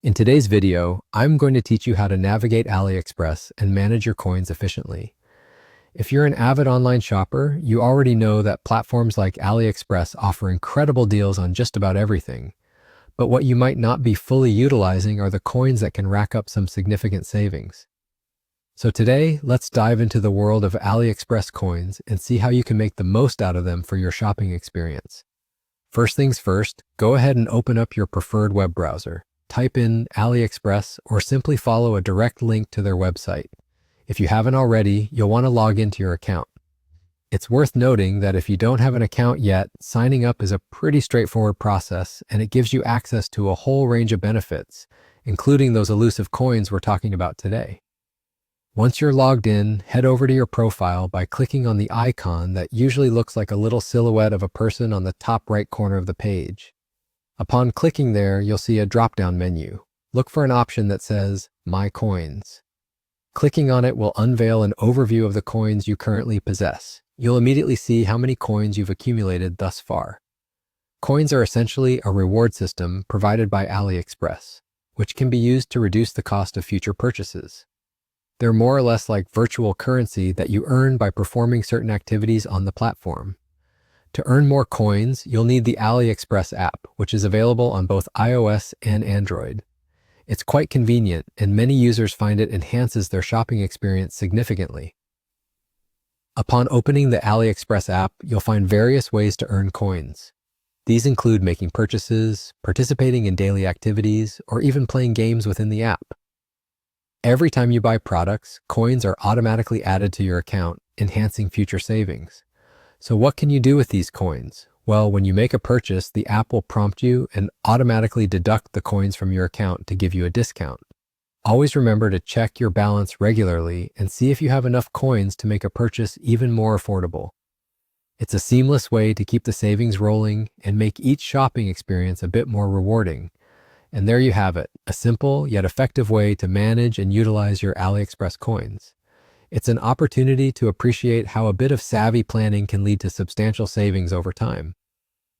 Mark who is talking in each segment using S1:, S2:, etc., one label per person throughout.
S1: In today's video, I'm going to teach you how to navigate AliExpress and manage your coins efficiently. If you're an avid online shopper, you already know that platforms like AliExpress offer incredible deals on just about everything. But what you might not be fully utilizing are the coins that can rack up some significant savings. So today, let's dive into the world of AliExpress coins and see how you can make the most out of them for your shopping experience. First things first, go ahead and open up your preferred web browser. Type in AliExpress or simply follow a direct link to their website. If you haven't already, you'll want to log into your account. It's worth noting that if you don't have an account yet, signing up is a pretty straightforward process, and it gives you access to a whole range of benefits, including those elusive coins we're talking about today. Once you're logged in, head over to your profile by clicking on the icon that usually looks like a little silhouette of a person on the top right corner of the page. Upon clicking there, you'll see a drop-down menu. Look for an option that says My Coins. Clicking on it will unveil an overview of the coins you currently possess. You'll immediately see how many coins you've accumulated thus far. Coins are essentially a reward system provided by AliExpress, which can be used to reduce the cost of future purchases. They're more or less like virtual currency that you earn by performing certain activities on the platform. To earn more coins, you'll need the AliExpress app, which is available on both iOS and Android. It's quite convenient, and many users find it enhances their shopping experience significantly. Upon opening the AliExpress app, you'll find various ways to earn coins. These include making purchases, participating in daily activities, or even playing games within the app. Every time you buy products, coins are automatically added to your account, enhancing future savings. So what can you do with these coins? Well, when you make a purchase, the app will prompt you and automatically deduct the coins from your account to give you a discount. Always remember to check your balance regularly and see if you have enough coins to make a purchase even more affordable. It's a seamless way to keep the savings rolling and make each shopping experience a bit more rewarding. And there you have it, a simple yet effective way to manage and utilize your AliExpress coins. It's an opportunity to appreciate how a bit of savvy planning can lead to substantial savings over time.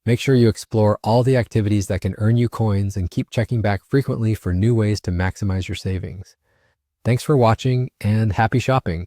S1: Make sure you explore all the activities that can earn you coins and keep checking back frequently for new ways to maximize your savings. Thanks for watching and happy shopping!